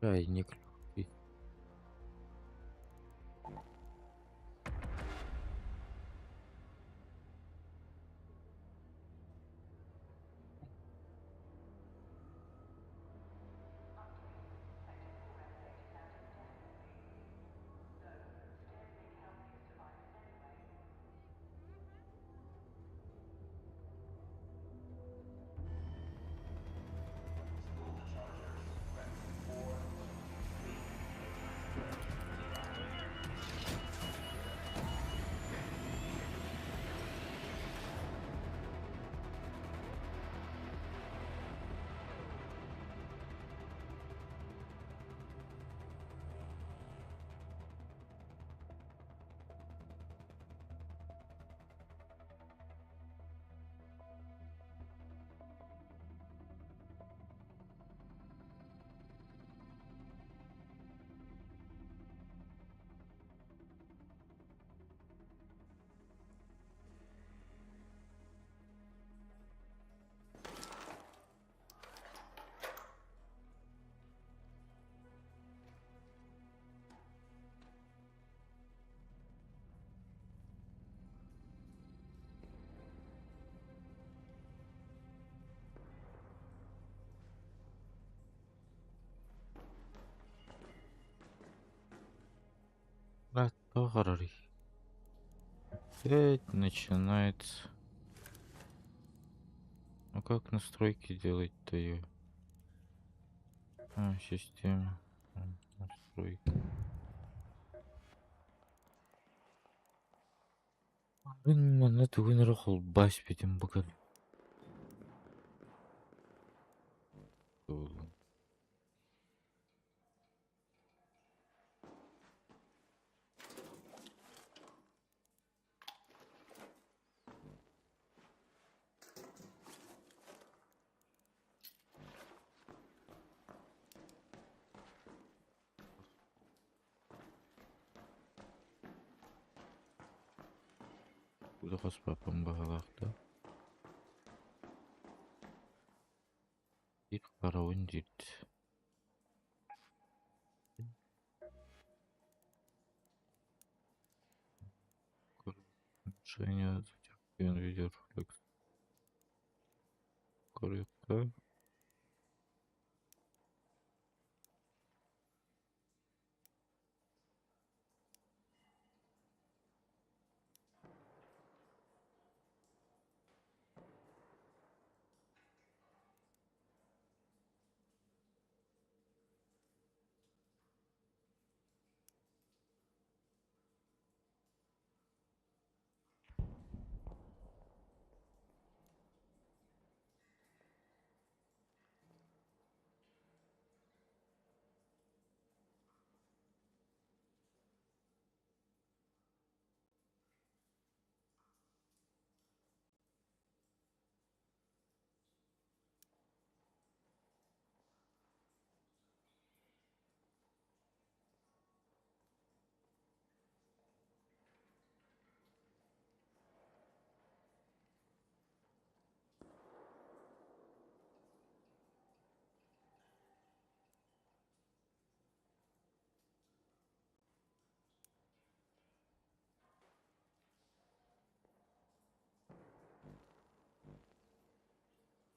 Чайник. Который опять начинается. Ну как настройки делать-то ее? Система. Настройки. Монету вынырхал баспитим богат. Куда с папом багалахта? Их пора ундить. Решение затем видеорефлекс. Корректор.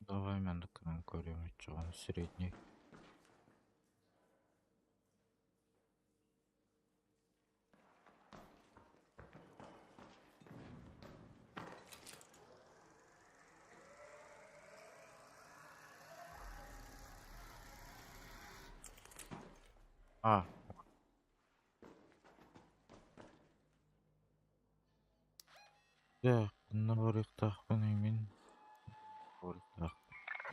Давай мен документ көрем чыган средний. Я на варихтах мен.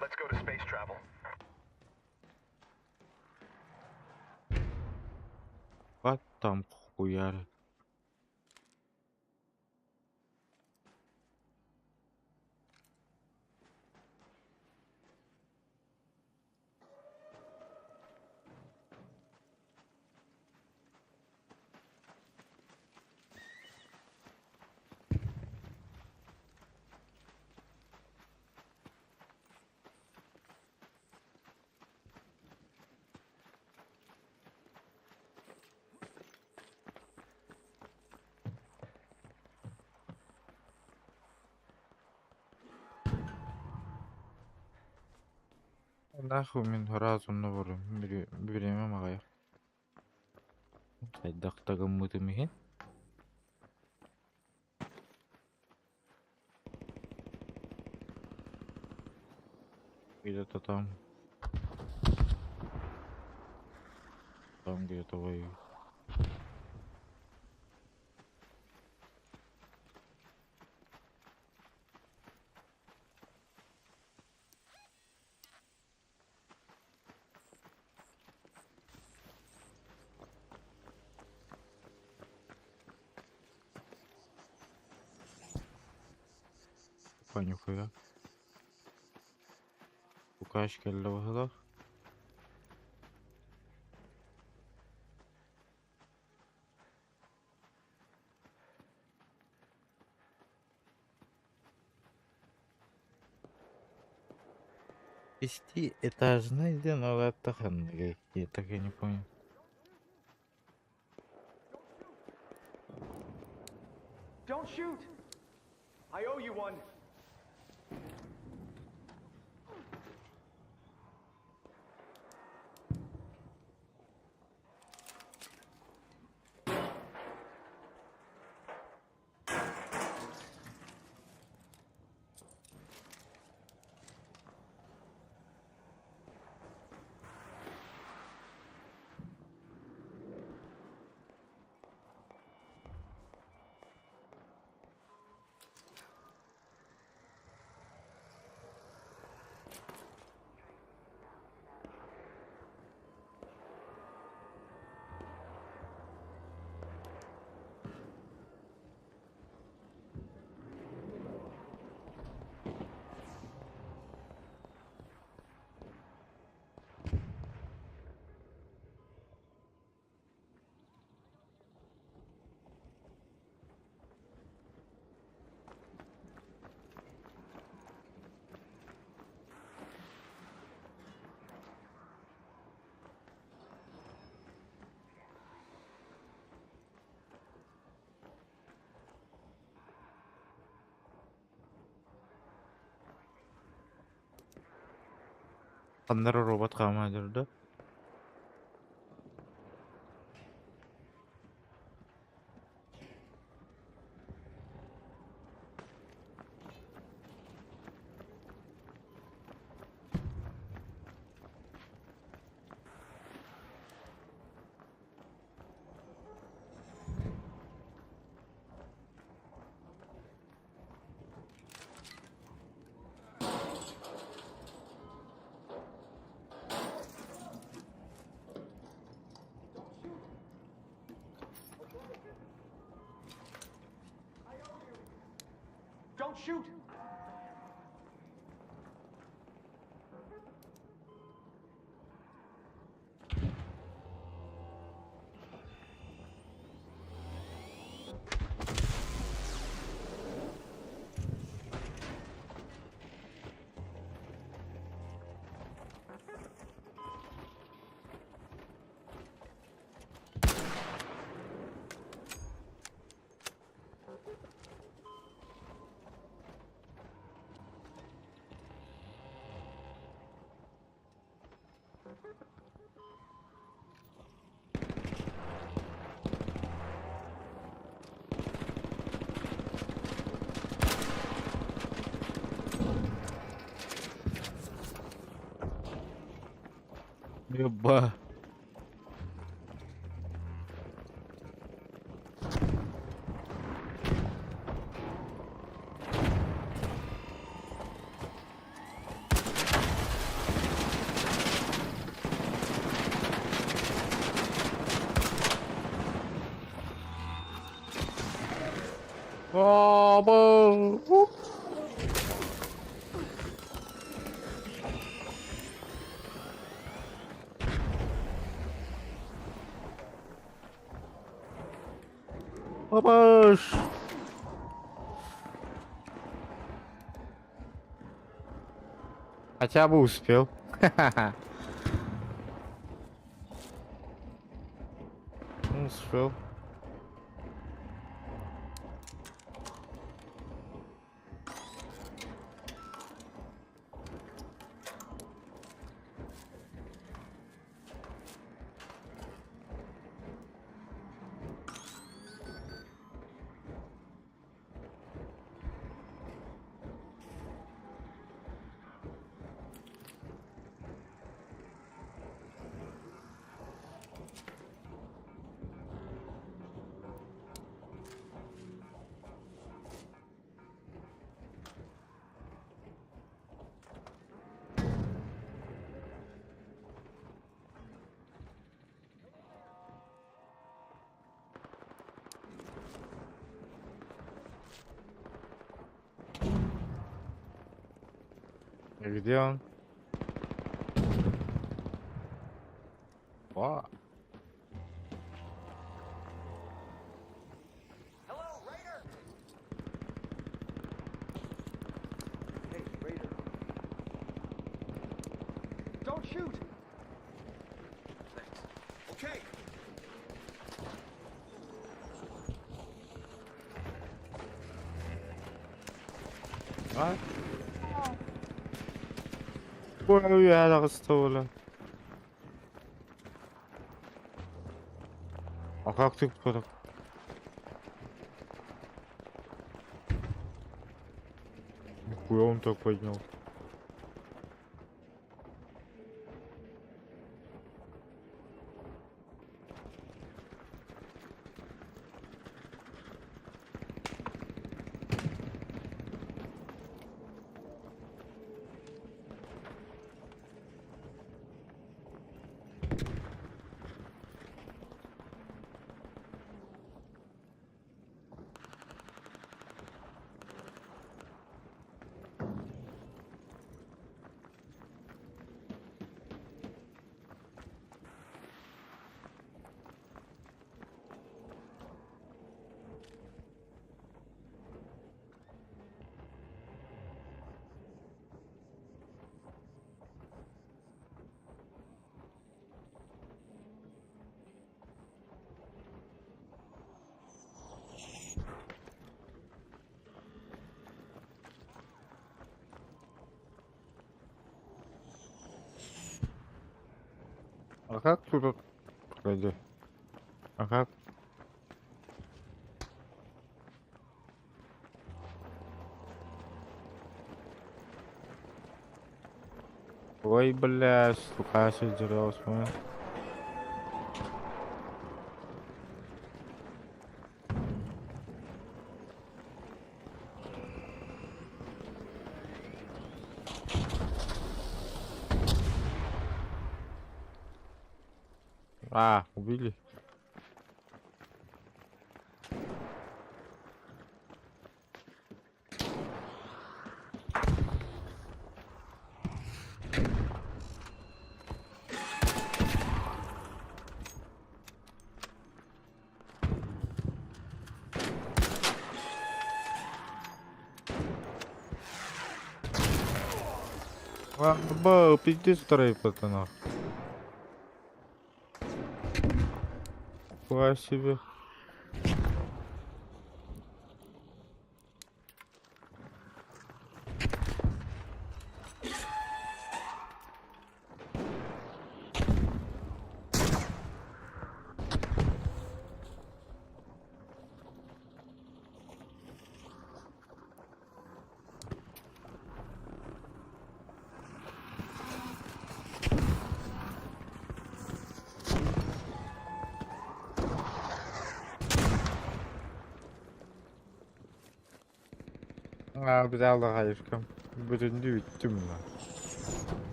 Let's go to space travel. Как там хуяр? Нахуй мен разумны барым. Беремем агай. Сайдактагы мыты меген. Где-то там. Там где-то воюет. Понюхаю. Укач келді болса. Этажный ден алатта ханныгай. Я так и не понял. Don't shoot! I owe you one. Qanday robot qamadirdi? Don't shoot! Ебба. Оба! Бабаш! Хотя бы успел. Успел. Где он? О, Hello, Raider! Hey, Raider. Don't shoot! Thanks. Okay. а? Ой, я оставила. А как ты кто-то? Нихуя он так поднял. А как тут? Погоди. А как? Ой, бля, сука, сидел, смотри. А, убили. А, ба, пиздец, второй пацанов. Хуя себе. А, взял гаишком. Блин, дивить темно.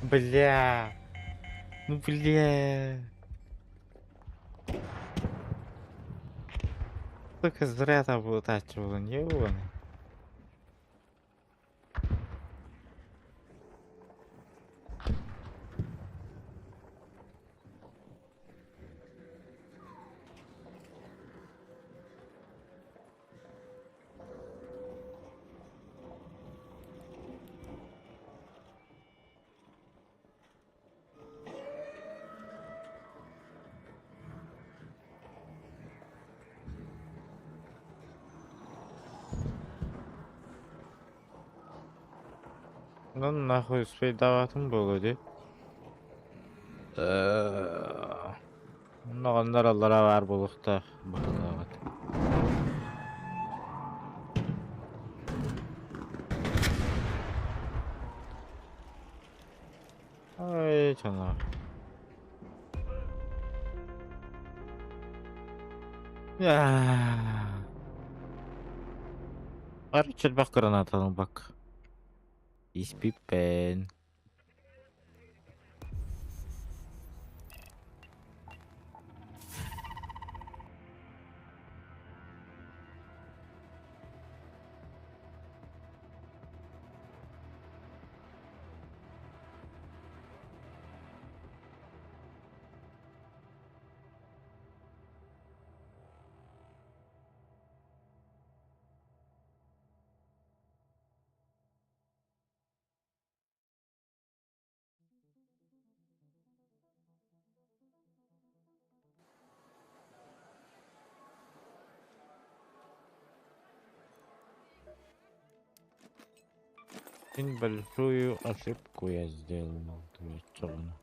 Бля. Ну, бля. Только зря там вытачивал, не он. Ну, нахуй спейдаватым болуди. Ноғандар аллара бар болуқта. Бақылағат. Ай, чана. Ya. Короче, бак гранатаның бак. Испипен. Очень большую ошибку я сделал. Чёрно.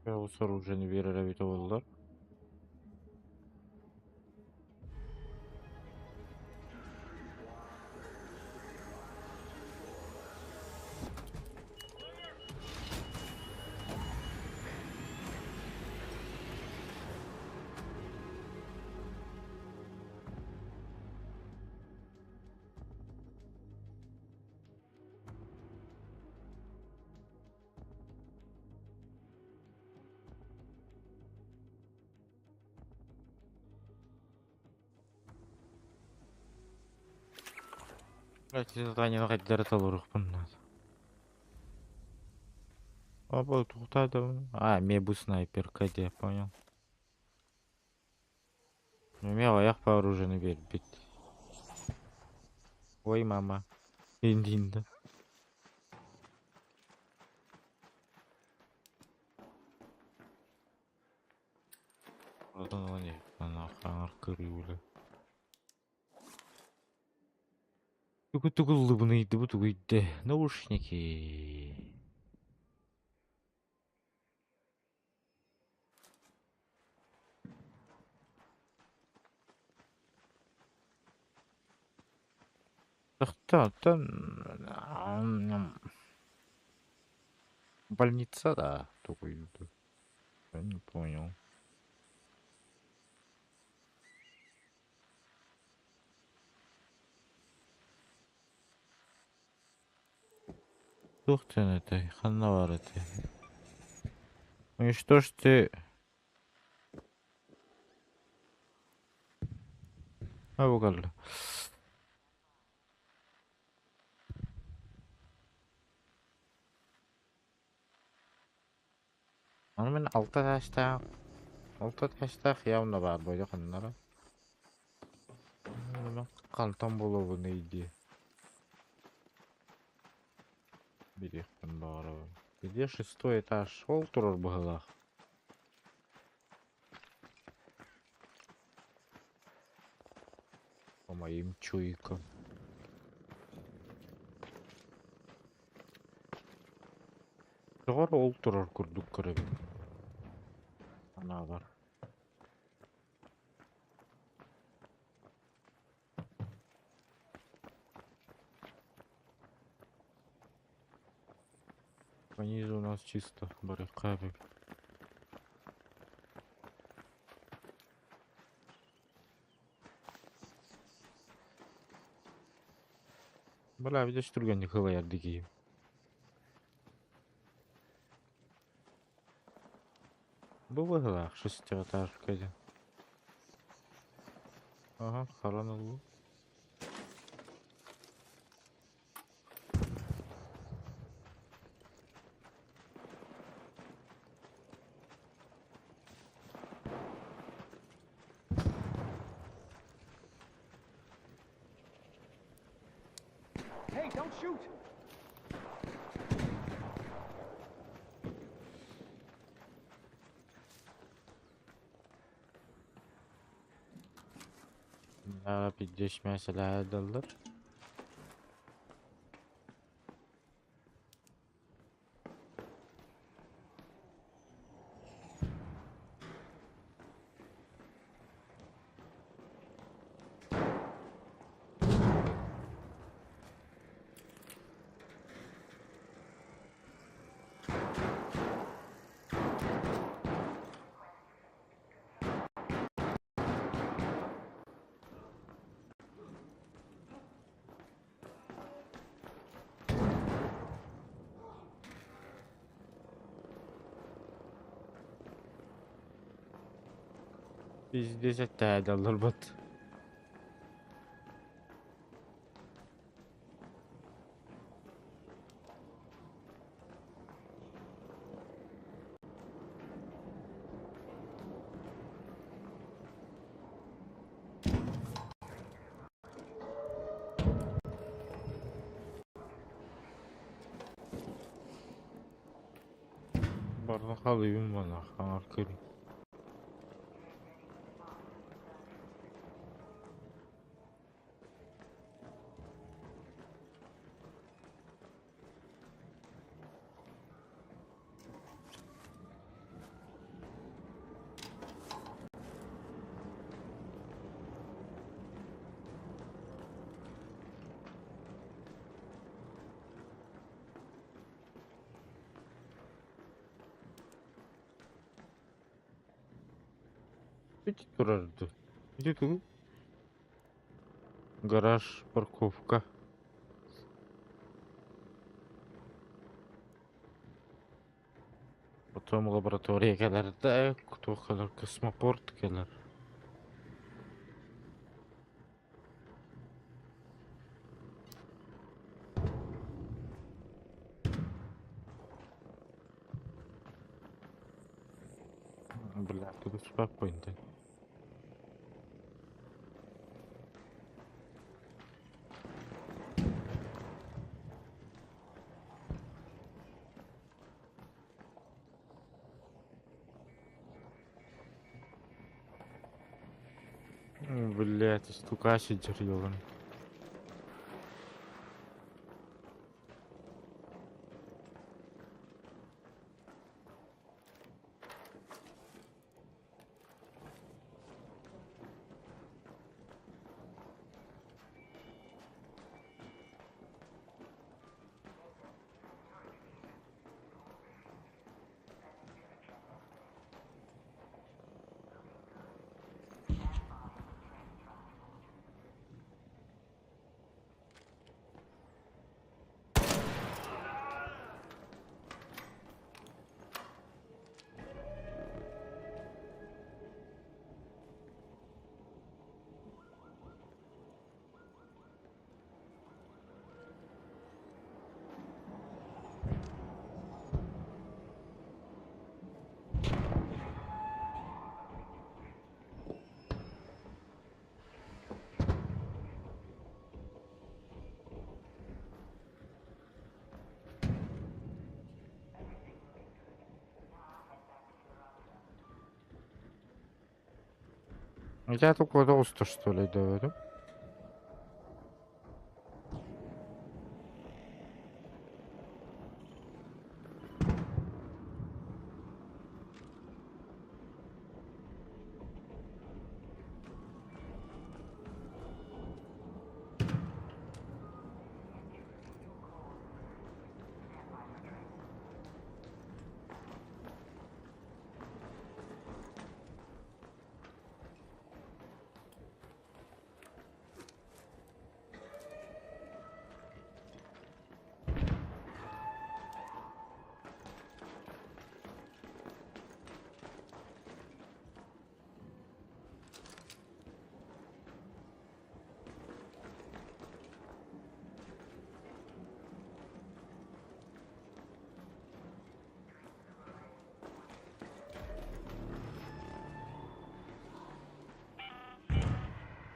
Осы оружиені берер әбеті болдылар. Заданиені қайтара салырықпын. Опа, тоқтады. А, мен бұл снайперка де, понял. Мен аяқ па оружиені беріп бет. Ой, мама. Енді. Одан не? Ана қаңыр көріулі. Тугу-тугу лыбныйды, бутугуйды. Наушники. Там больница, да, тугуйды. Я не понял. Ух ты, это, ханавар это. Ну и что ж ты... А, бугал. Аны мен алты таштақ явно бар бойда қаннара. Мен қалтам болу бұны иди. Беректен бағары. Где 6-й этаж? Ол тұрыр бұғылақ. По моим чуйкам. Жоғары ол тұрыр күрдік көріп. Ана бар. По низу у нас чисто баррикады. Бля, видишь, түрген хылаяр дегейім. Бұл бұғылақ 6-й этаж кәде. Ага, қаранылы. Hey, don't shoot! Bunlara bir düşmeseler dalır. Biz desek de alır bat. Barda kalayım bana. Kanar kırayım. Пить durardı. Где ты? Гараж, парковка. Потом лаборатория келер. Да, кто келер? Космопорт келер. Бля, тут спокойно. Блять, стукаси дерьёван. Я только роста, что ли, говорю.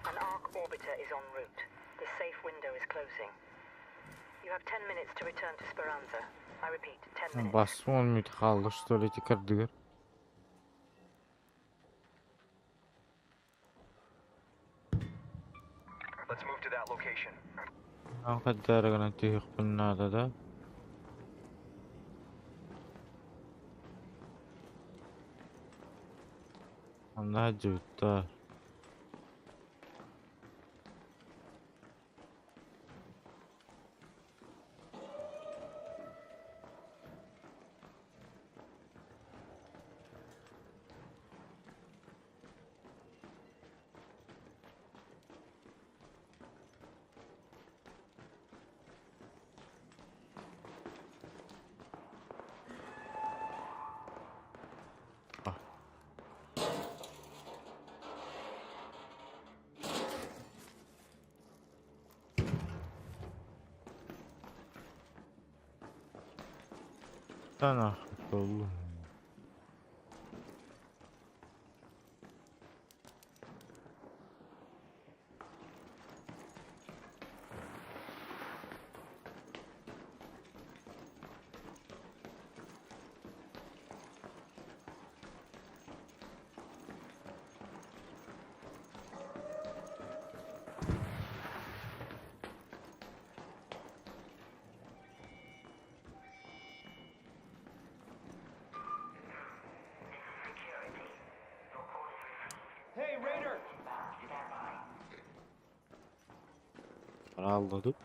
An arc orbiter is en route. The safe window is closing. You have 10 minutes to return to Speranza. I repeat, 10 minutes. Басым olmuyordu kaldı, что ли, тикардыгар. Let's move to that location. Kadar gana tüyük bunlarda da. Onlar cüvdar. Да нахуй, полу. Hey, Raider! Aldık.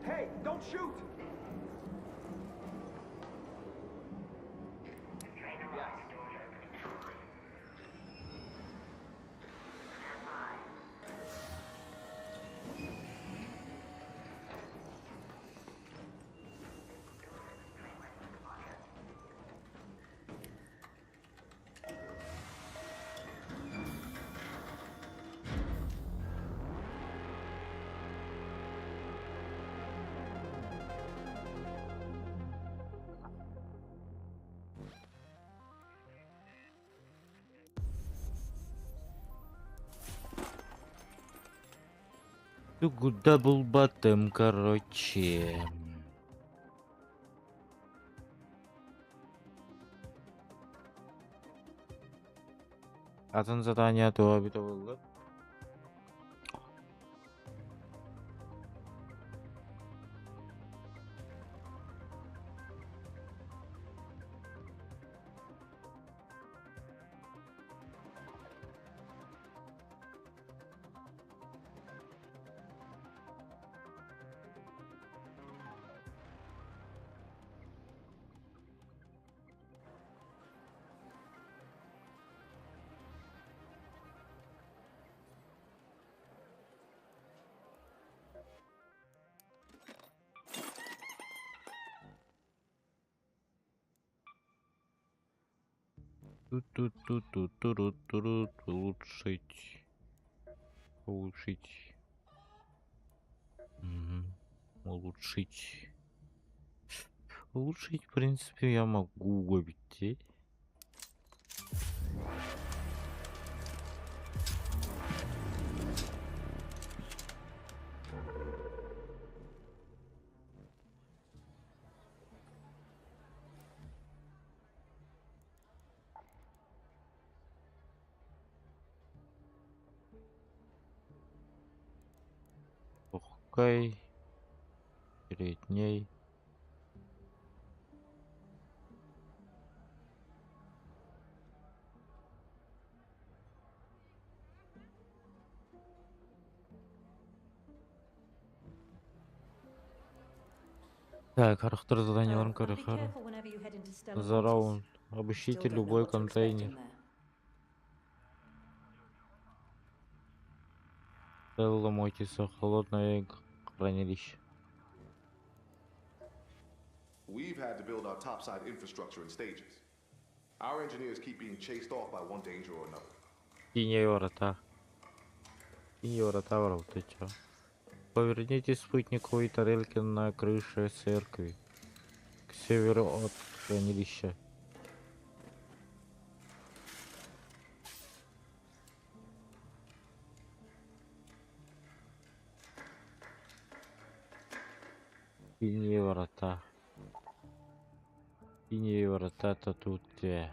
Hey, don't shoot! Дабл баттем, короче. Атын задание то бит булды. Тут улучшить. Улучшить. Мгм. Улучшить. Улучшить, в принципе, я могу обидеть. Легкой. Средней. Так, характер заданияларын Be көрөхөр. careful whenever you head into stellar За waters. раунд. Still Обыщите don't know любой what to expect in контейнер. there. Целый мойтесь холодное хранилище. We've had to build our topside infrastructure in stages. Our engineers keep being chased off by one danger or another. Синие врата. Синие врата ворота, чё? Поверните спутниковые тарелки на крыше церкви. К северу от хранилища. Синие врата. Синие врата-то тут где?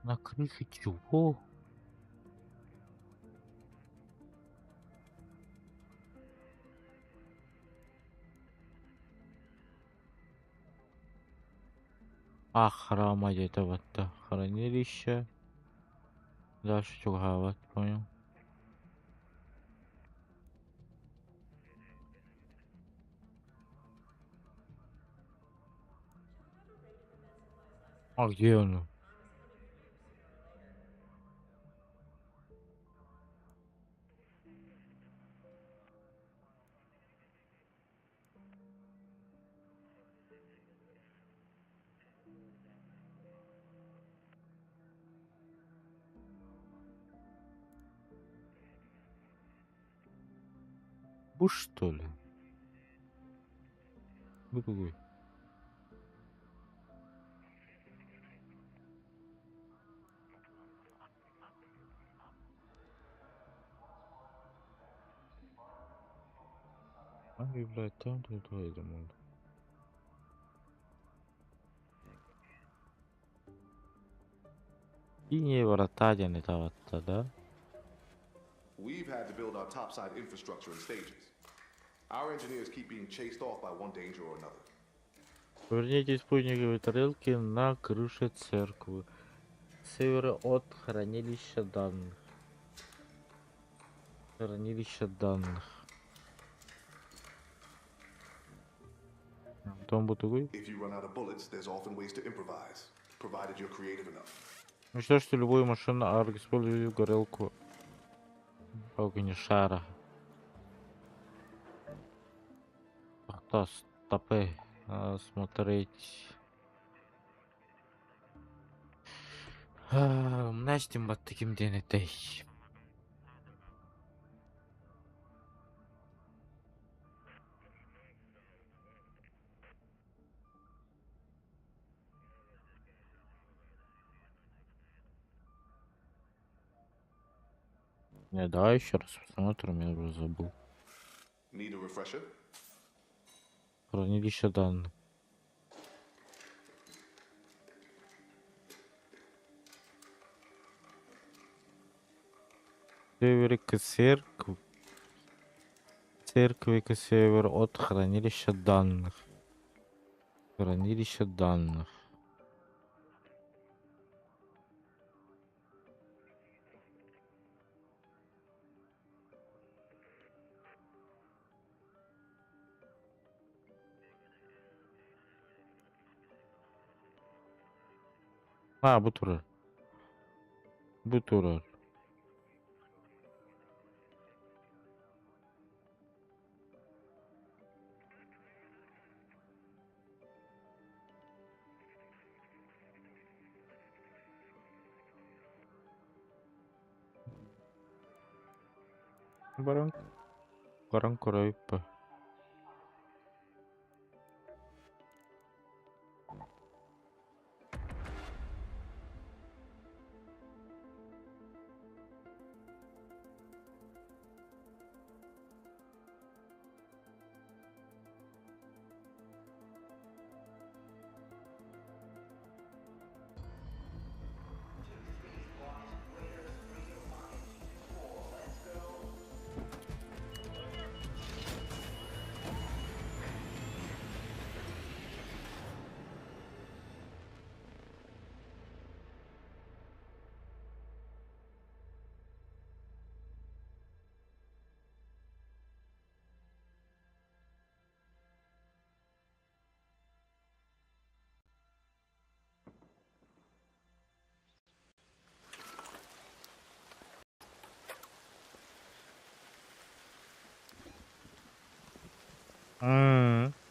На крыше чего? А, храма где-то вот то хранилище. Дальше чуга, вот понял. А где он? Буш, что ли? Другой. Ай, блядь, там тут думал. Синие врата не таватта, да? We've had to build our topside infrastructure in stages. Our engineers keep being chased off by one danger or another. Поверните спутниковые тарелки на крыше церкви. С севера от хранилища данных. Хранилище данных. Там бутылой. If you run out of bullets, there's often ways to improvise, provided you're creative enough. Уничтожьте любую машину, арк, используйте горелку огнешара. Кто стопы смотреть. Настим вот таким день этой. Не, да, еще раз посмотрим, я уже забыл. Need a refresher? Хранилище данных. Север к церкви. Церкви к северу от хранилища данных. Хранилище данных. А, Бутура. Бутура. Баран. Баран Курайпа.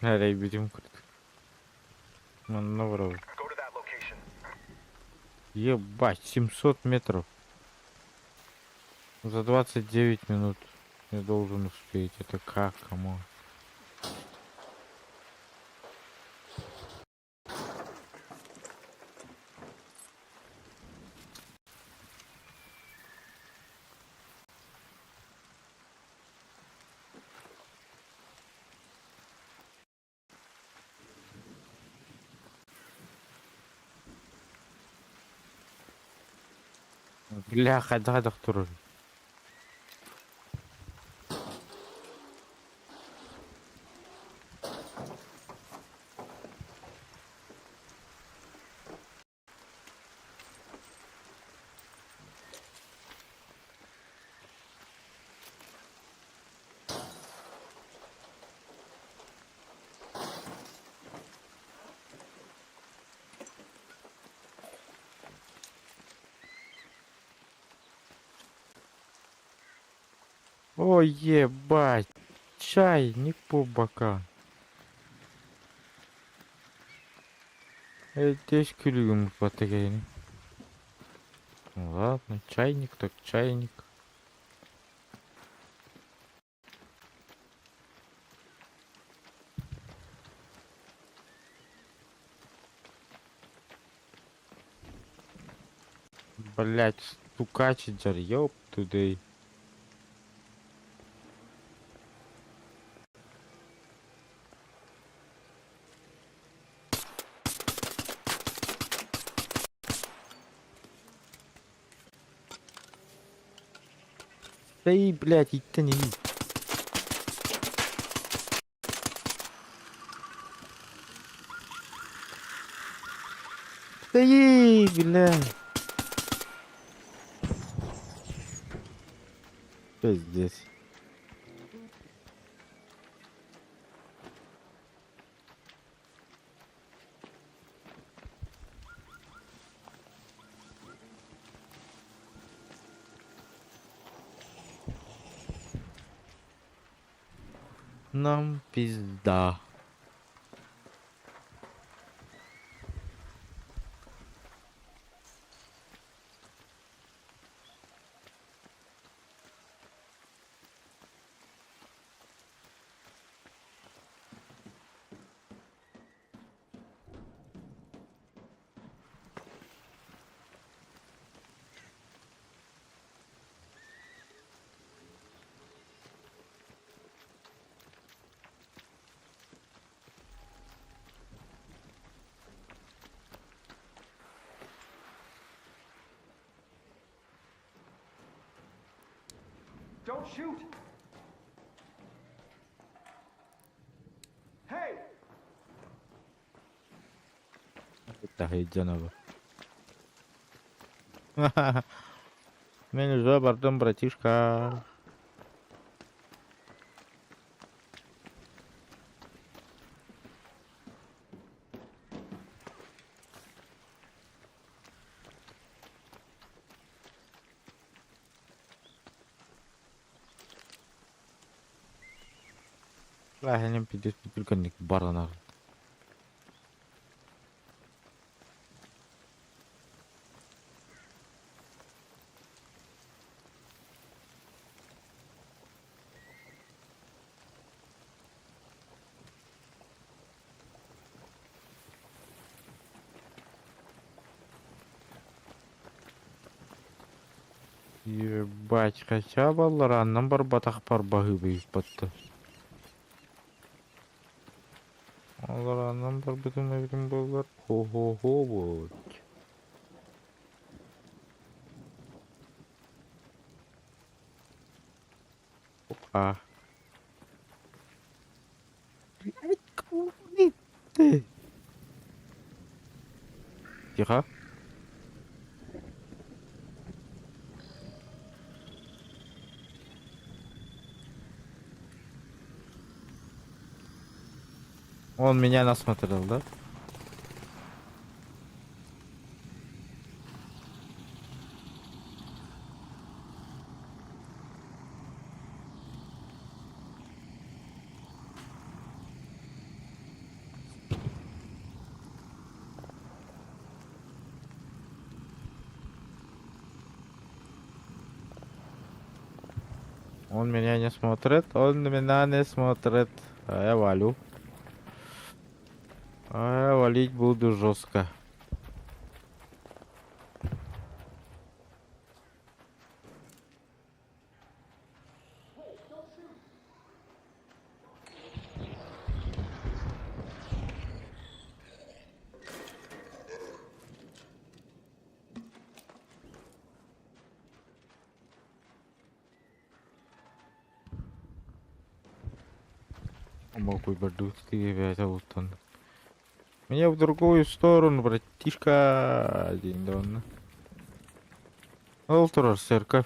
Nereye bileyim kırık. Маневровый. Go to that location. Ебать, 700 метров. За 29 минут я должен успеть. Это как, кому? Бляха, да, доктор. Ой, ебать. Чайник по бокам. Здесь кюлюм потегайны. Ну ладно, чайник так чайник. Блять, стукачиджер, ёб тудей. Да и, блядь, идти не видит. Да и, блядь. Пиздец. Нам пизда. Don't shoot! Hey! Да, идёнова. Меня за бортом, братишка. Lahirnya pidis-pidis kan nik barana. Ебать, хотя баллараннан бар батак бар багы бейіп батты. Баллараннан бар бүтін әврін болар. Хо-хо-хо вот. Опа. Блядь, куда ты? Тихо. Он меня насмотрел, да? Он меня не смотрит, он меня не смотрит. А я валю. А я валить буду жестко. Могу бардуть, ты опять вот он. Меня в другую сторону, братишка. День дон. Алтарь, церковь.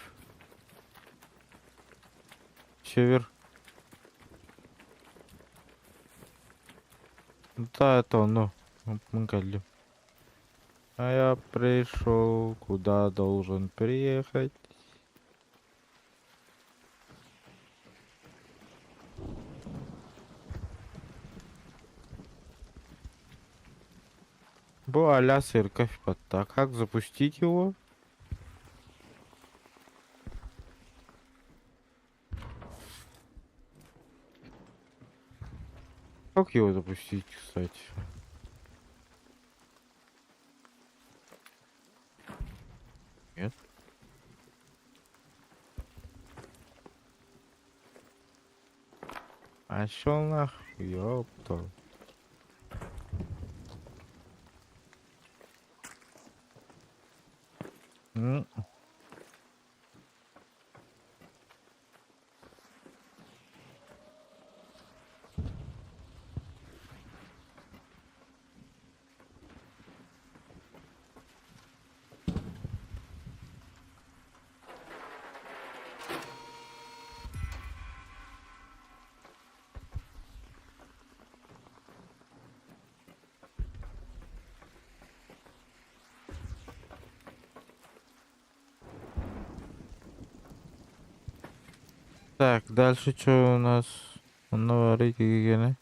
Север. Да, это он, ну. Мангали. А я пришел, куда должен приехать. Вуаля, церковь пота. Как запустить его? Как его запустить, кстати? Нет. А шо нахуй, ёпта. М. Так, дальше что у нас? Наварите.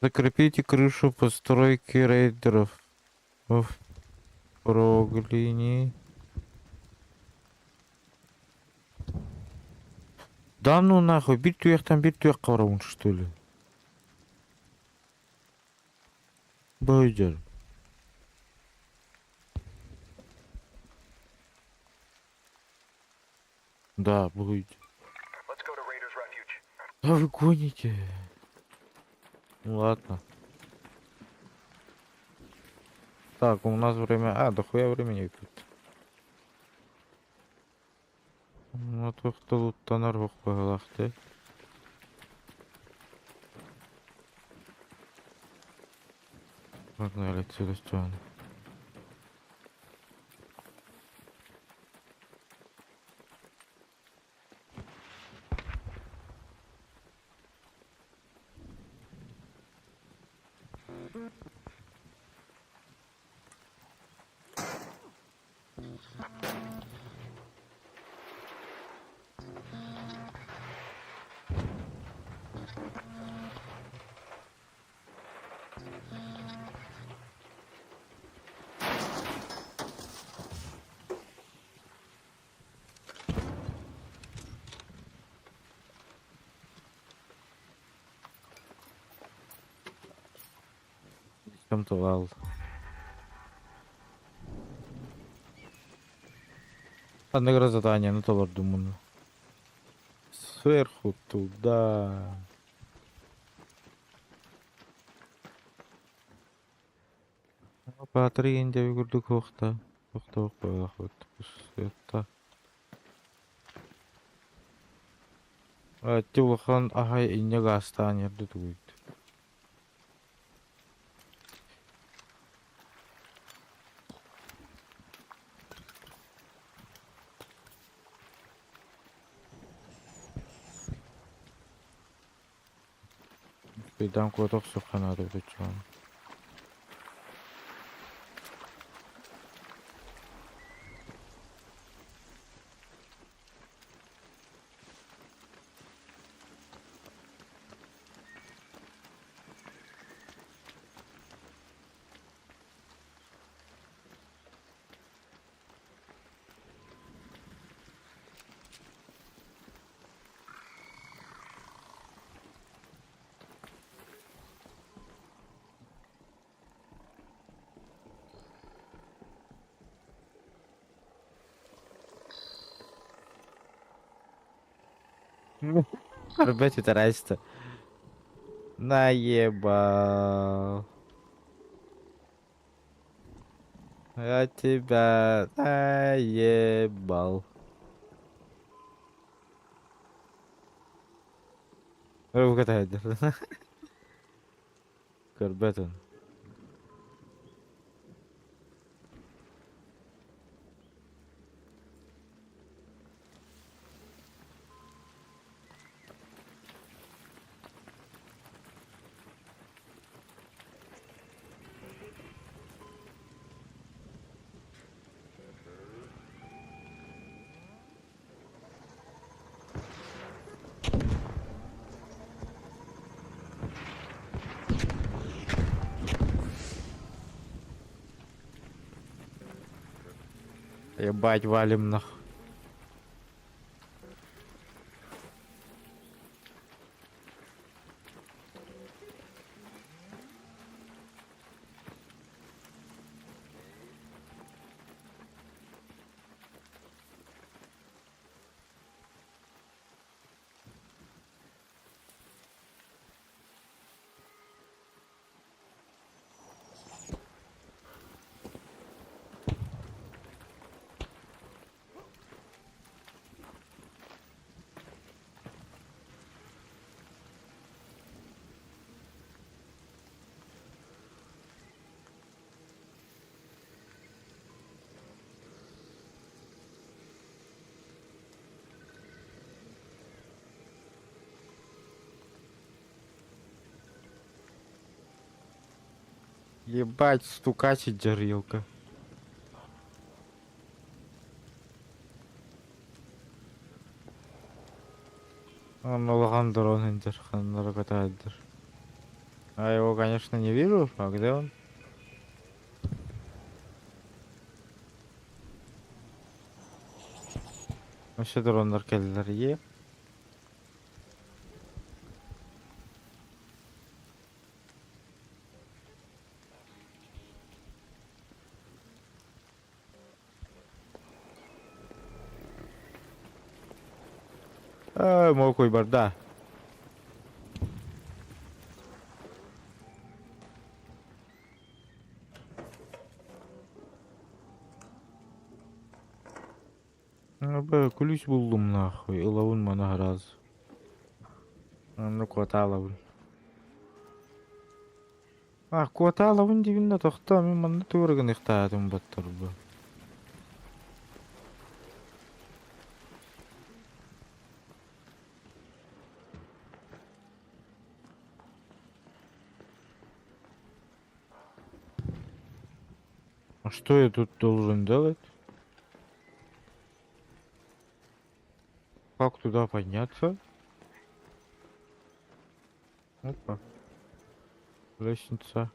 Закрепите крышу постройки рейдеров в Проглине. Да ну нахуй, бир туяктан бир туякка барабын, что ли? Бойдер. Да, будет. Да вы гоните. Ну ладно. Так, у нас время... А, дохуя времени тут. Ну, тоқты луттанар қойылақты. Погнали отсюда, что он. Кем-то лал. Одно задание, ну то вот думаю. Сверху туда. Патры инде югурдук окта. Окта окпай охот. Это. Тюлхан ахай инега астан ерду тугуйт. Бидам кодок сухана да чон. Ребята, это разница. Наебал. Я тебя наебал. Угадай. Карбетон. Ебать, валим нах. Ебать, стукачить джарилка. Он улагандыр, он индер, ханнары катайдыр. А его, конечно, не вижу. А где он? Вообще дрондар келдер, е. Мой кой бар, да. Kulüs buldum nahуй. Ilavun bana раз. Ну, кваталавын. Кваталавын дегенде тоқта, мен мында төрігін иқтаатым баттыр бұл. А что я тут должен делать? Как туда подняться? Опа. Лестница.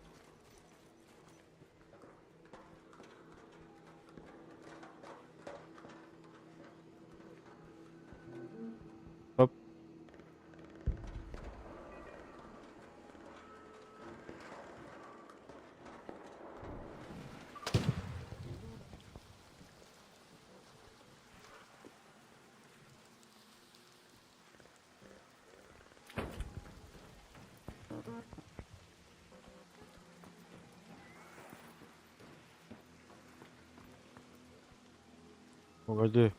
Оп. Погоди.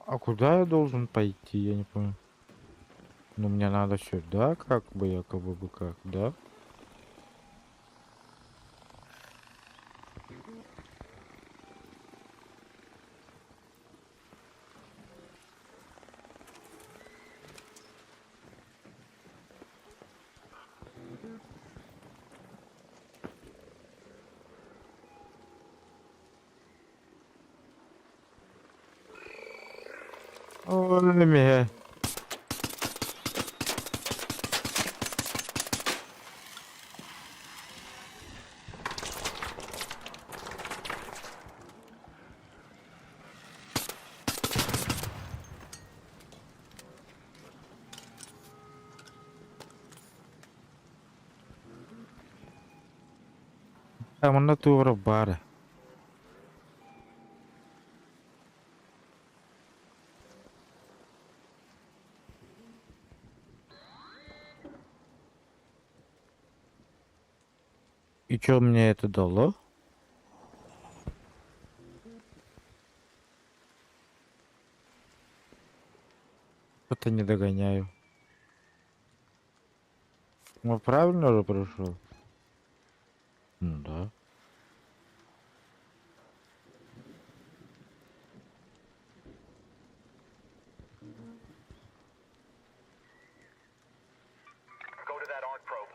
А куда я должен пойти? Я не понял. Ну, мне надо сюда, как бы, якобы бы как, да? Ой, ме. Там на тура бара. И чё мне это дало? Что-то не догоняю. Ну, правильно же прошел? Ну да. Go to that arc probe.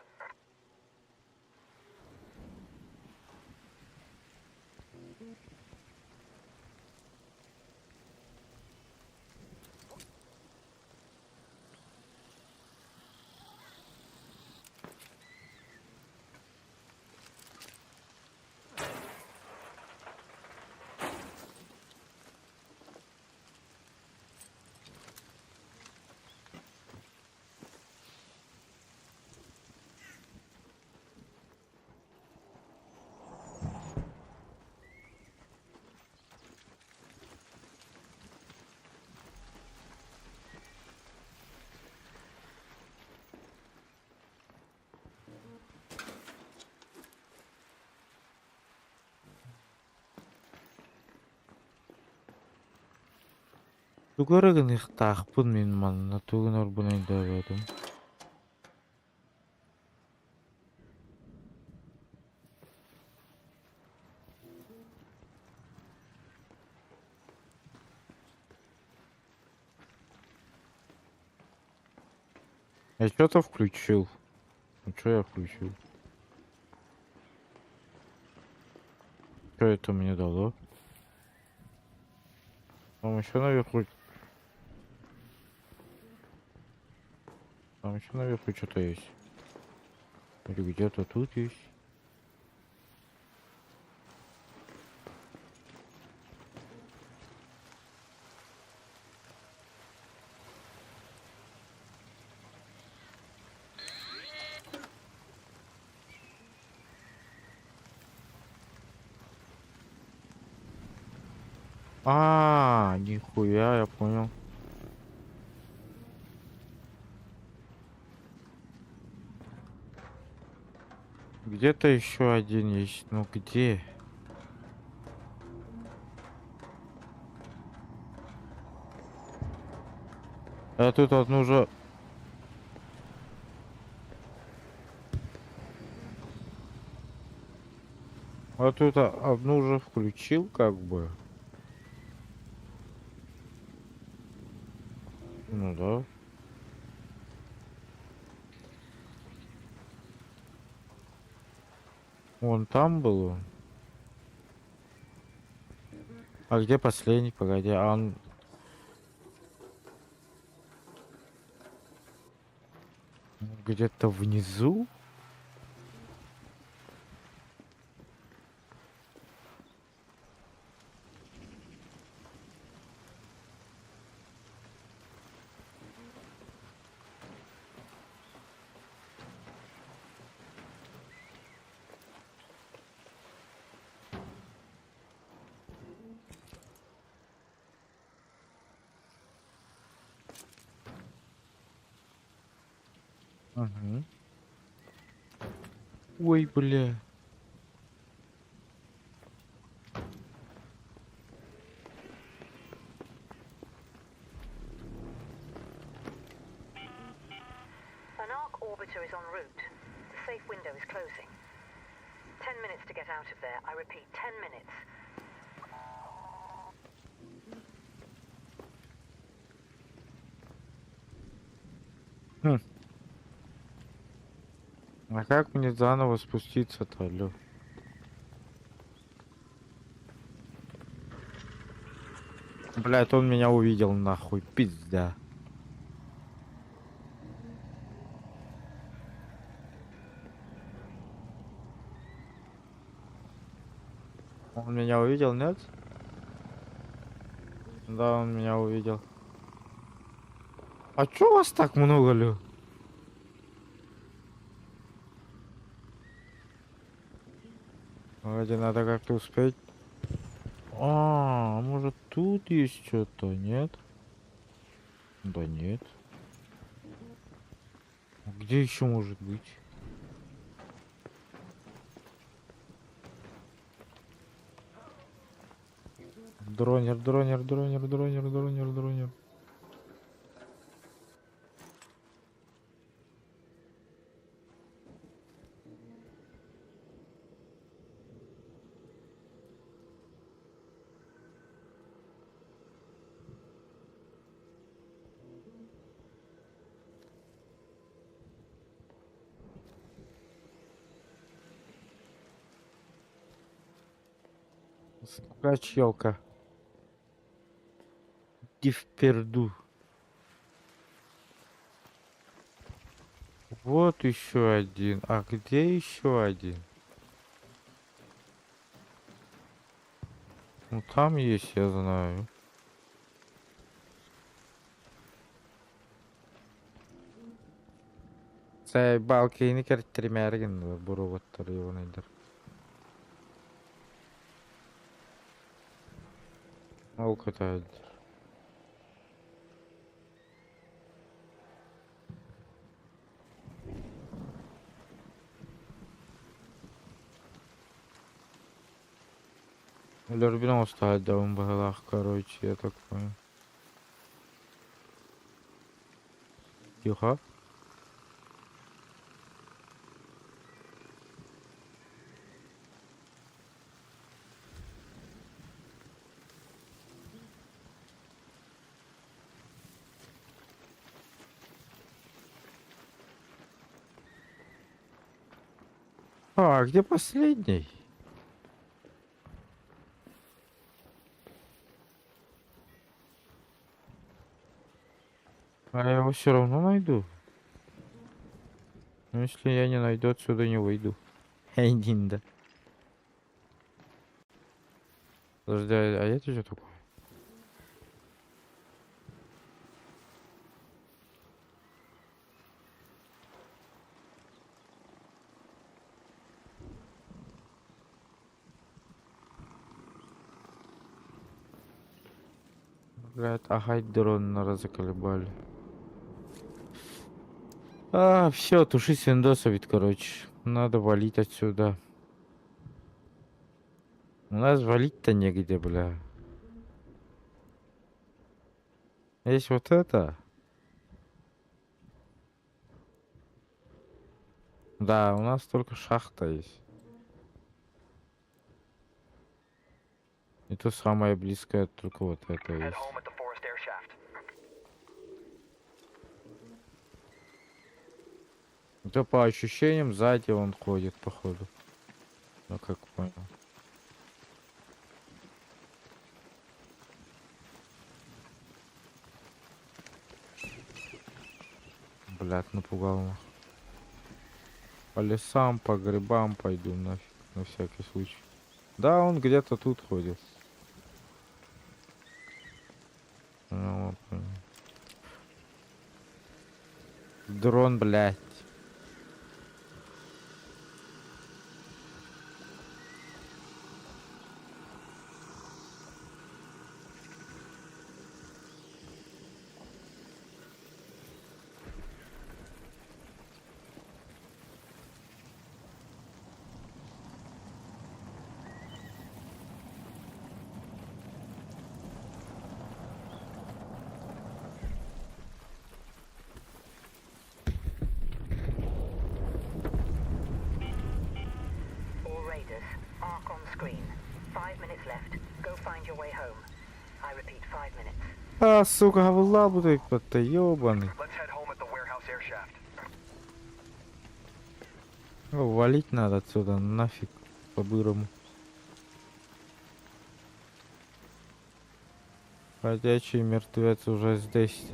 Тугурыгын ихтаахпын мен манна тугун орбунайда бадым. Я что-то включил. Ну что я включил? Что это мне дало? Там еще наверху. Там еще наверху что-то есть. Или где-то тут есть. Нихуя, я понял. Где-то еще один есть. Ну где? Я тут одну уже. А тут одну уже включил, как бы. Ну да. Вон там было. А где последний? Погоди, а он... Где-то внизу? Угу. Ой, бля. An arc orbiter is en route. The safe window is closing. 10 minutes to get out of there. I repeat, 10 minutes. Хм. А как мне заново спуститься-то, алё? Блядь, он меня увидел, нахуй, пизда. Он меня увидел, нет? Да, он меня увидел. А чё вас так много, лё? Вроде надо как-то успеть. Может тут есть что-то, нет? Да нет. Где еще может быть? Дронер, дронер, дронер, дронер, дронер, дронер. Качелка. Иди в перду. Вот еще один. А где еще один? Ну там есть, я знаю. Цей балки не кертримерген, буруваттар его найдер. Ол көтәдер. Лёр билен осталось, да он багалах, короче, я так понял. Тихо. А где последний? А я его все равно найду. Но если я не найду, отсюда не выйду. Один, да. Подожди, а это что такое? Блядь, ага, дрон заколебали. А, все, тушить виндоса ведь, короче. Надо валить отсюда. У нас валить-то негде, бля. Есть вот это. Да, у нас только шахта есть. И то самое близкое, только вот это Head есть. home at the forest air shaft. Это по ощущениям сзади он ходит, походу. Ну, как понял. Блядь, напугал меня. По лесам, по грибам пойду нафиг, на всякий случай. Да, он где-то тут ходит. Ну, вот, дрон, блядь. All raiders, arc on screen. 5 minutes left. Go find your way home. I repeat, 5 minutes. А, сука, вылабутый кто-то, ёбаный. Let's head home at the warehouse air shaft. Валить надо отсюда, нафиг, по-бырому. Ходячий мертвец уже здесь.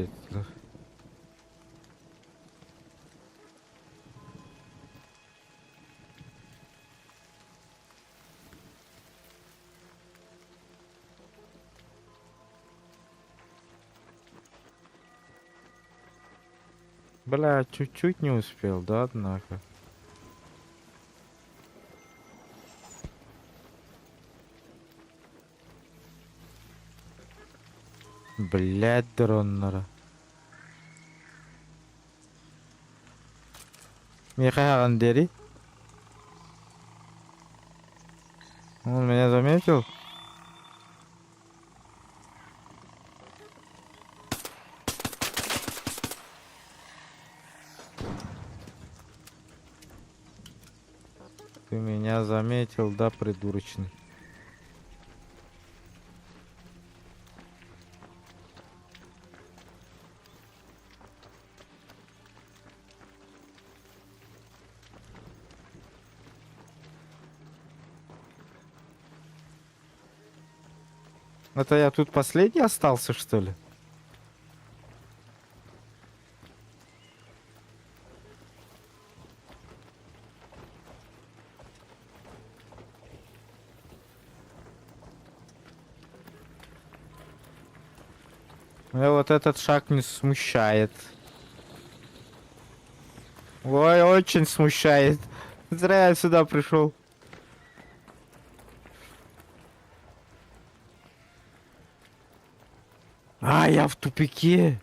Бля, чуть-чуть не успел, да, однако. Блядь, дроннера. Михаил Андери? Он меня заметил? Ты меня заметил, да, придурочный? Это я тут последний остался, что ли? Меня вот этот шаг не смущает. Ой, очень смущает. Зря я сюда пришел. А, я в тупике.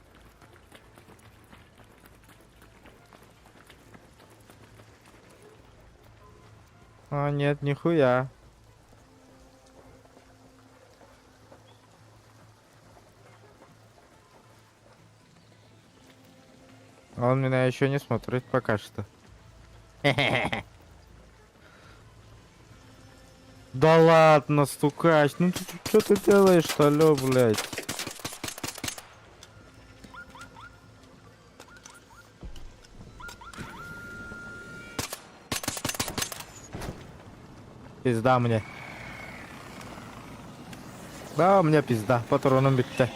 А, нет, нихуя. Он меня еще не смотрит пока что. Да ладно, стукач, ну ты что ты делаешь-то, алё, блядь? Пизда мне. Да, мне пизда, патроном бить-то.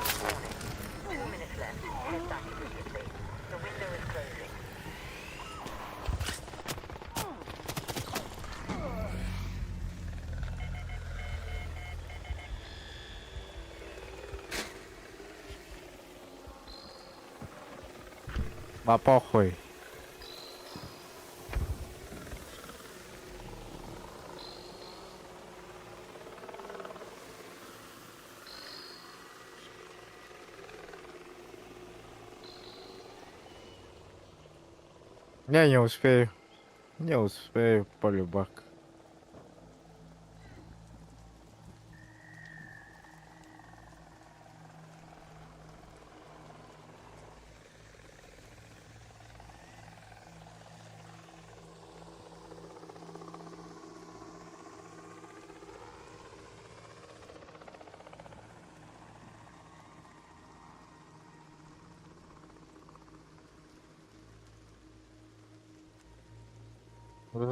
Last warning. 2 minutes left. Head back immediately. The window is closing. А похуй. Я не успею. Не успею, полюбак.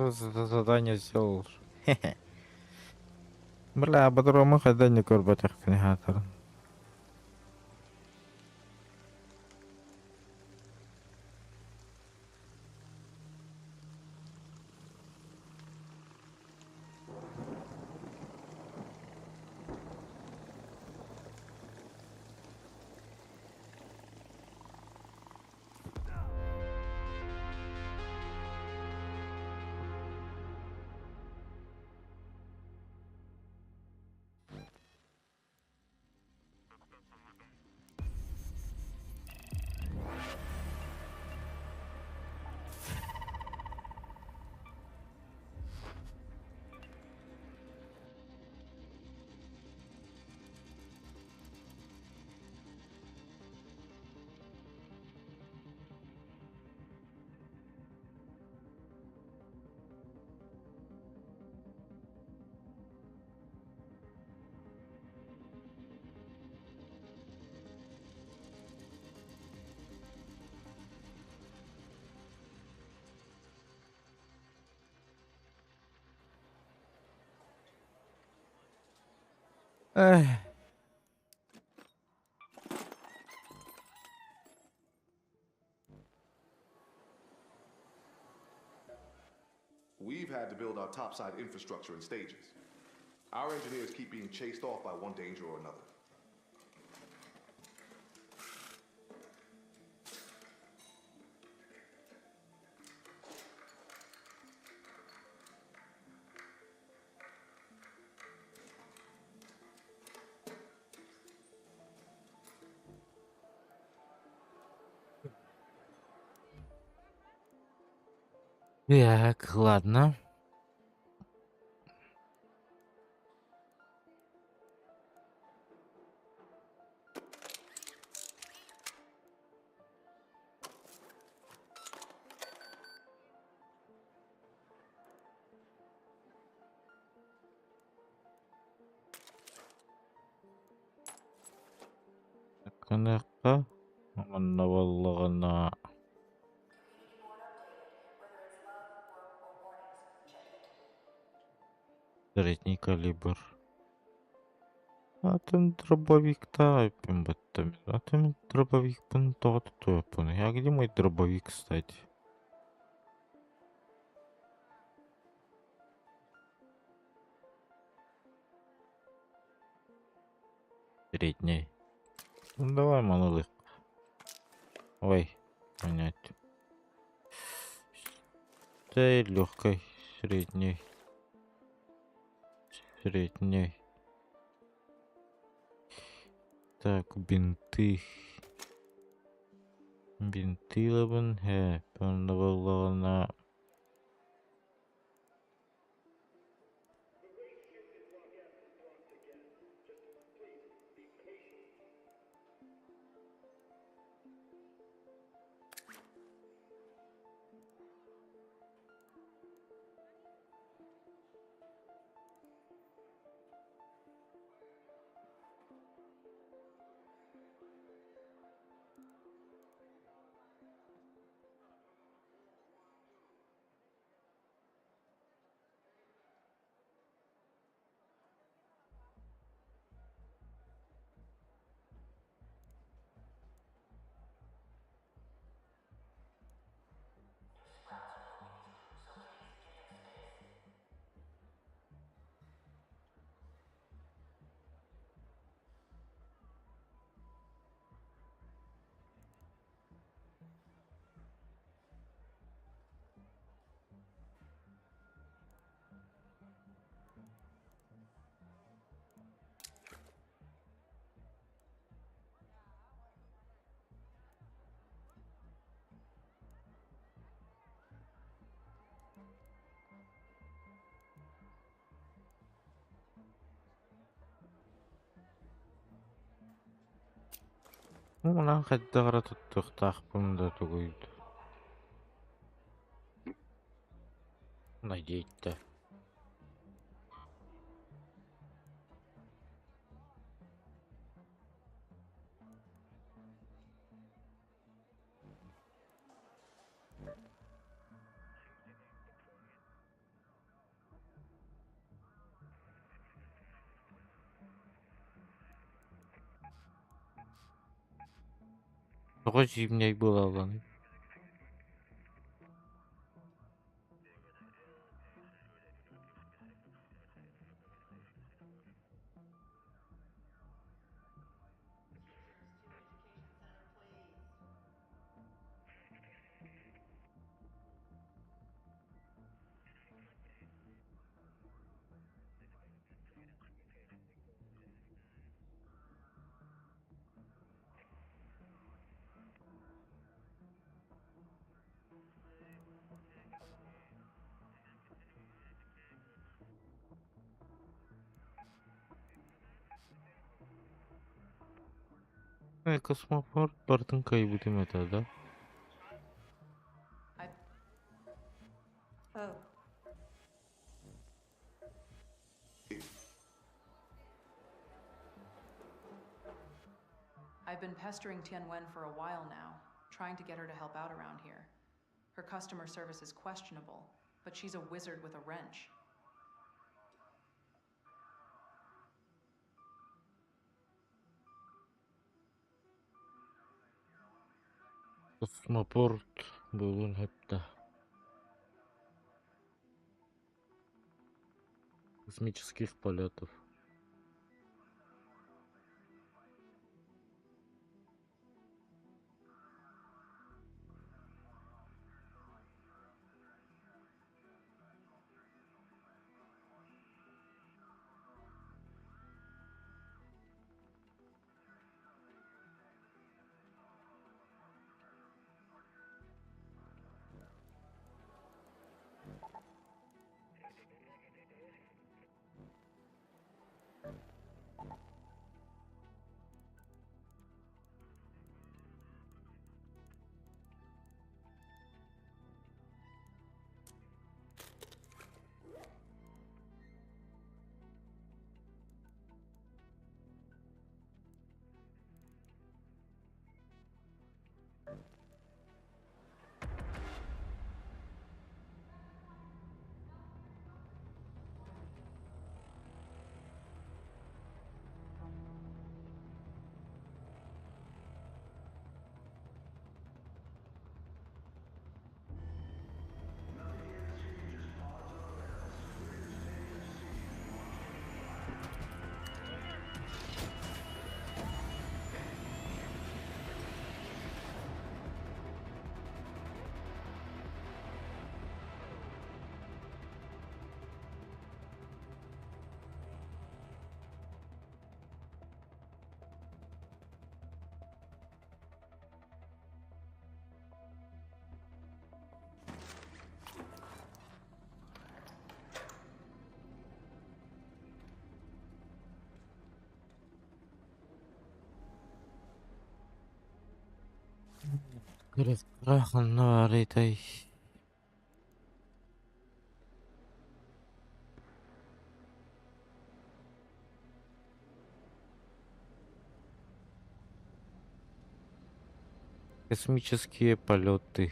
Задание сделал. Бля, по-другому хода не курбатах книгатор. Эх. We've had to build our topside infrastructure in stages. Our engineers keep being chased off by one danger or another. Так, ладно. Канака. Валлагана. Средний калибр. А там дробовик-то, а там дробовик тот, то я понял. А где мой дробовик, кстати? Средний. Ну давай, малых. Ой, понять. Да и легкой, средней. Средней. Так, бинты. Бинты лабын, певноваллағына. Мунан хайдагара туттуктаахпын да тугуйд. Надейтте. Тога жимней булалан. Космопорт бартын кайбы демеді, да? Oh, I've been pestering Tianwen for a while now, trying to get her to help out around here. Her customer service is questionable, but she's a wizard with a wrench. Космопорт бүгін хепті. Космических полетов. Керек рахынны арайтай. Космические полеты.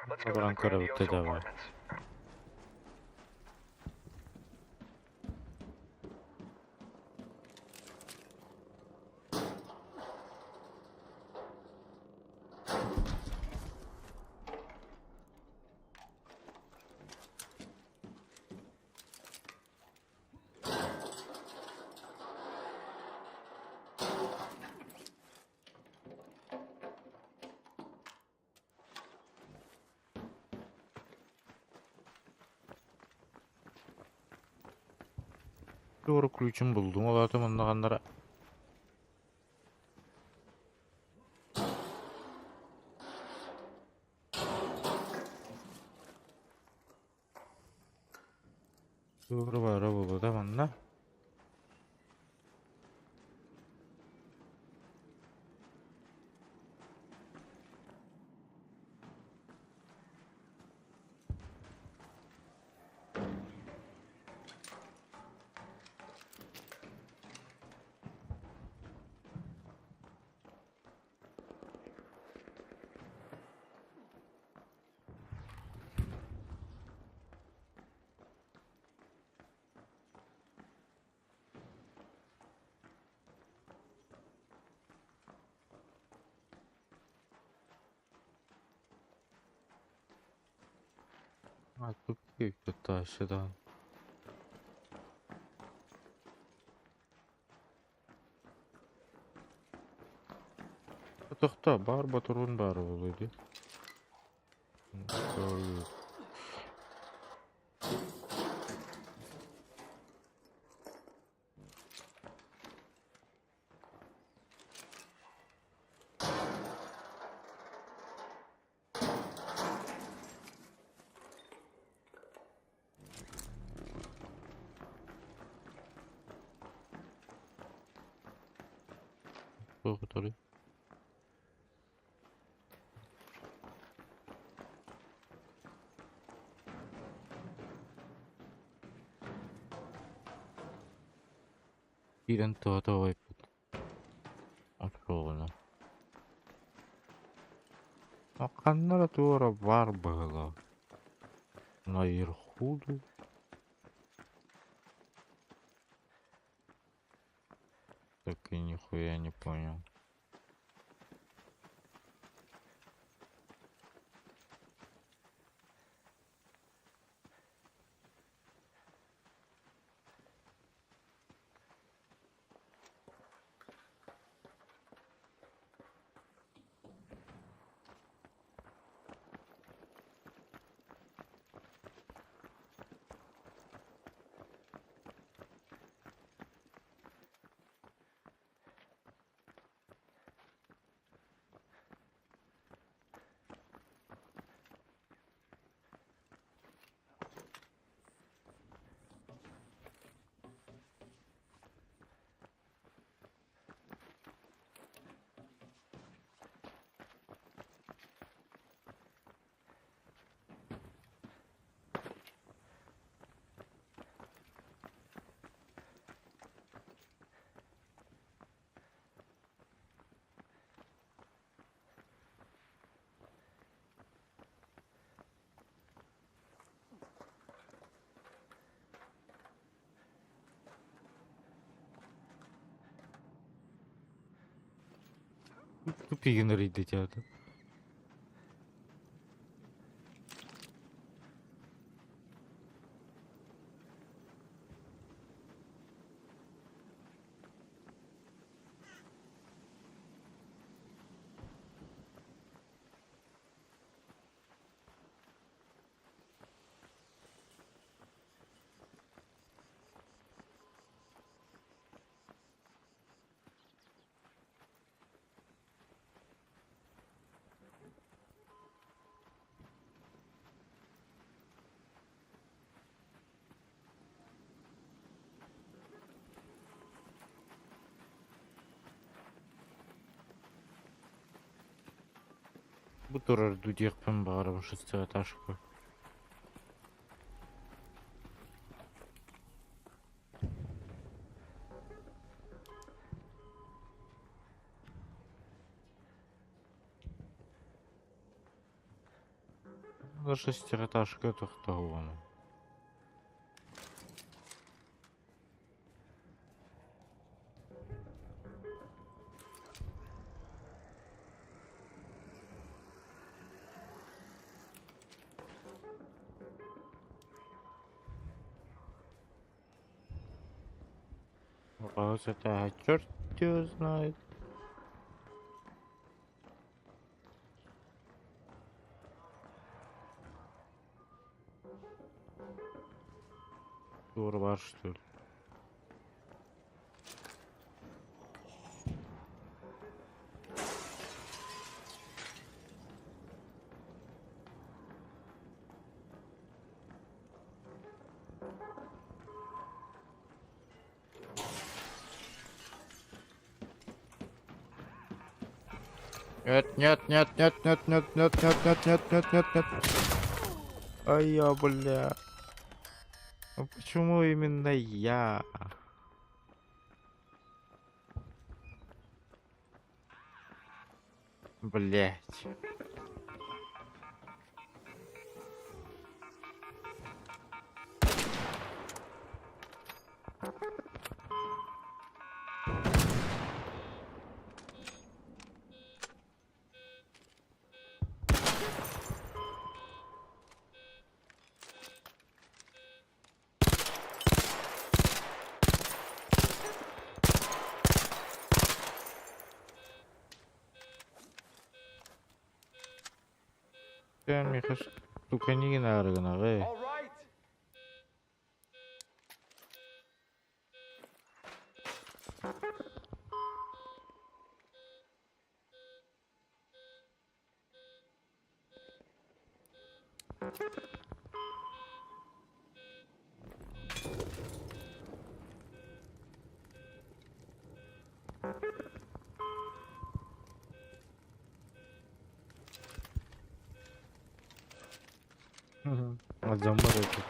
Let's go to the Добран Grandioso корабты давай. Apartments. Doğru ключін buldum. Ол атымындағандара. Doğru bari buldu da bana. А тут күйікті aşağıdan. Тоқта, бар батырын бары болуды. Doğru. Birden tuhata вайпет. Откровенно. А каннара туора бар было. Наверху. Так и нихуя не понял. Тупик дитя. Bu durar düdüğün bağırım шестиэтажка. За шестиэтажка тоқтауын. Раз это черт его знает. Дур бар что ли? Нет, нет, нет, нет, нет, нет, нет, нет, нет, нет, нет, нет, нет. Ай, я, бля. Ну почему именно я? Блять. Прям их штука не наргана, All right. Adamlar öldü.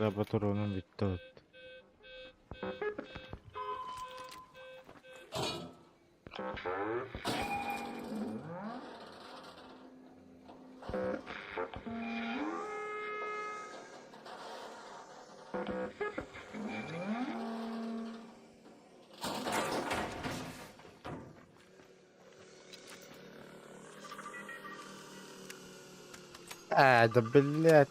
Laboratuvarın bitti. Да блядь.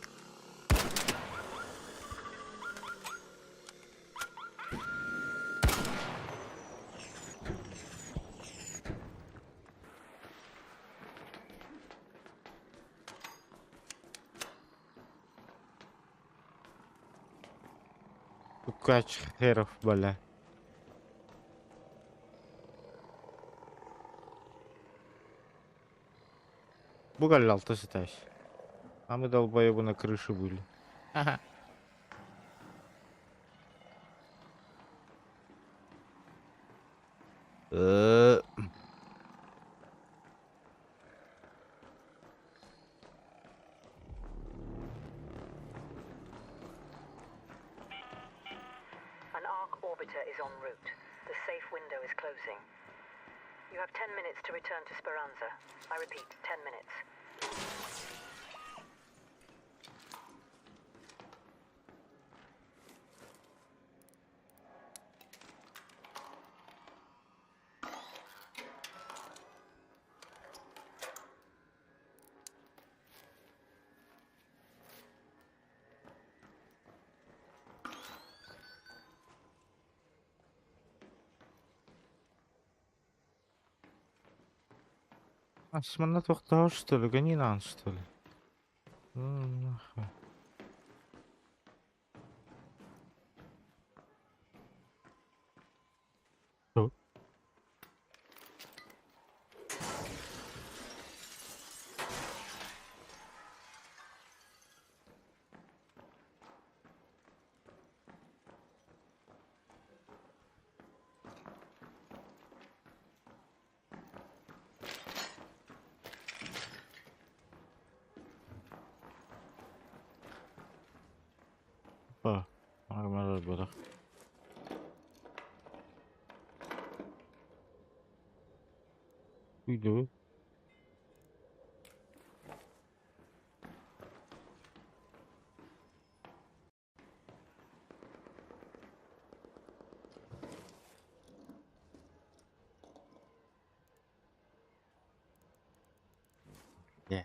Kaç herif böyle. Bu галялты считаешь? А мы долбоебы на крыше были. Ага. An ARC orbiter is en route. The safe window is closing. You have 10 minutes to return to Speranza. I repeat, 10 minutes. А смотри, тоқтау что ли? Гони нам что ли? Нахуй. Что? Опа. Нормально было. Иду. Yeah.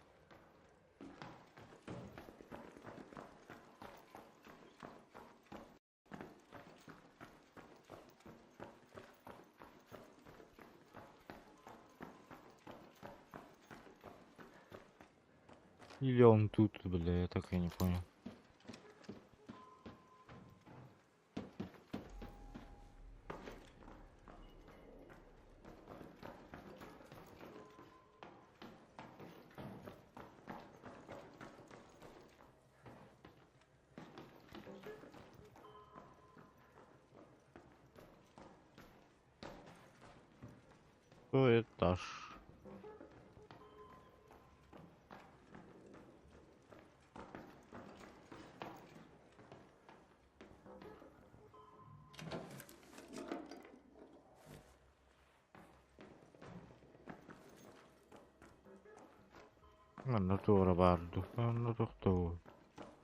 Или он тут, бля, я так и не понял. этаж. Ну, doğru vardı. Anladık doğru.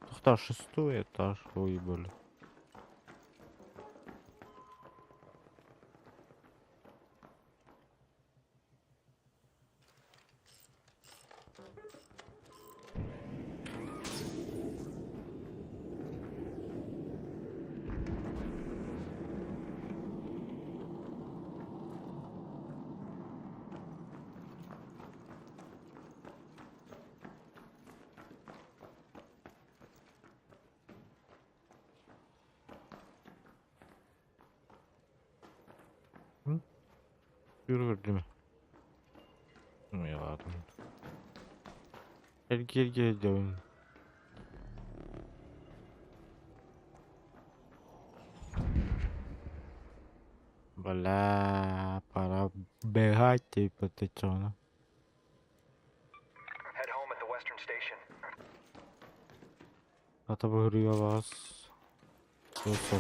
Тогда 6-й этаж выбрали. Hı? Yürü değil mi? Ya adam. Gel dön. Бля, пора бегать, типа, ты чё, ну? Head home at the Western Station. Atabiliyor вас. Yoksa.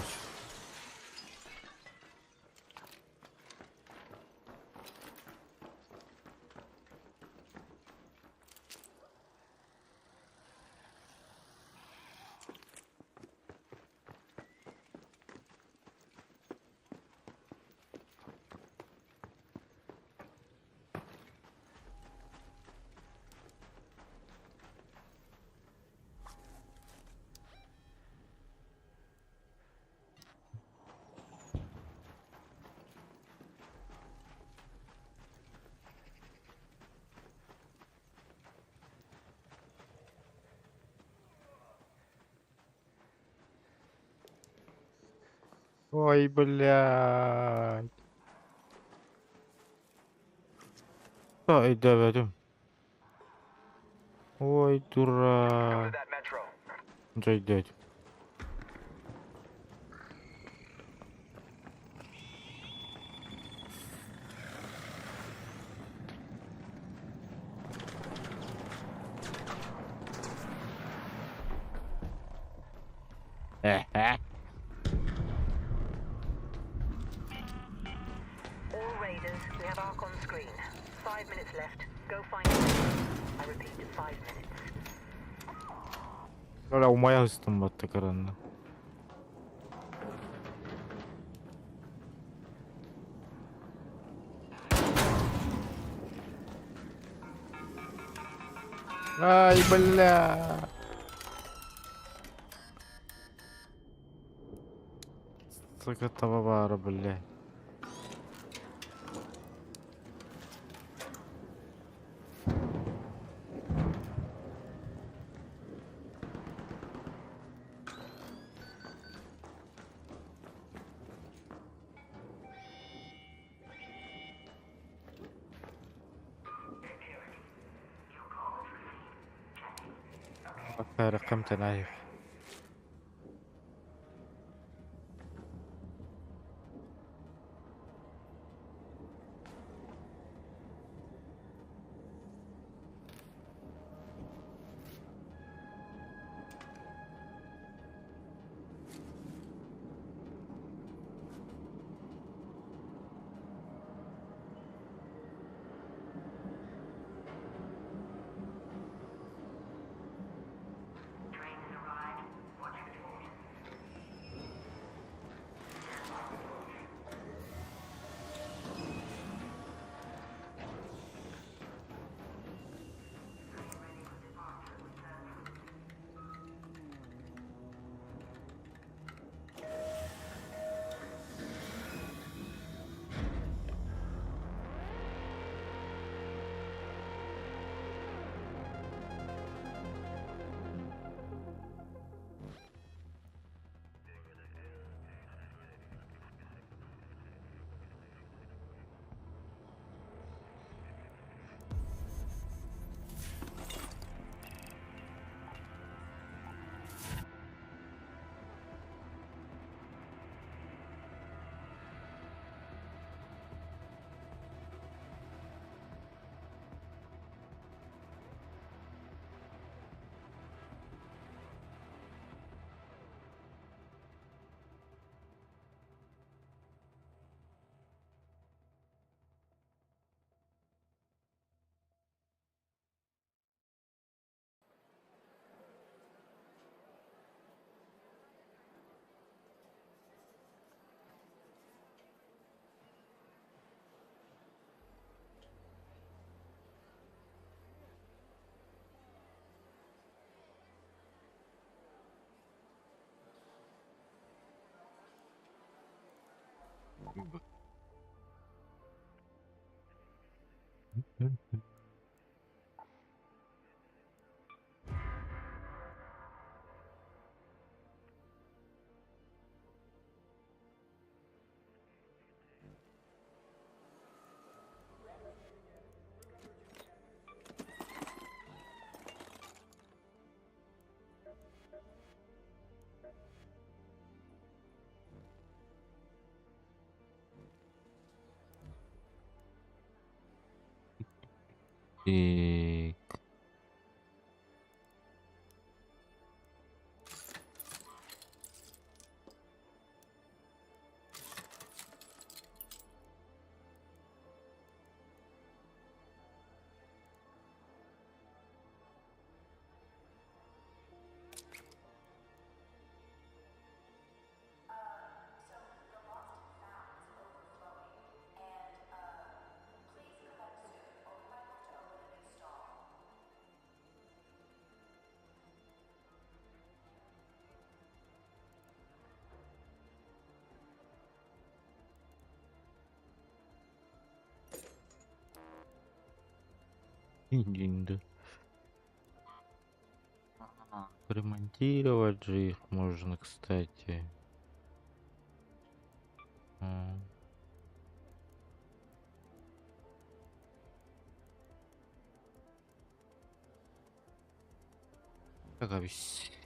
Ой, блядь. Ай, demedim. Ой, Go to дурак. that metro. Джей дядь. All raiders, we have Ark on screen. 5 minutes left. Go find it. I repeat, 5 minutes. Böyle umaya hıstım battı karanlığı. Ай, бля. Сука, того бара, бля. رقم تنايف. И да. Ремонтировать же их можно, кстати. А, Как объяснить?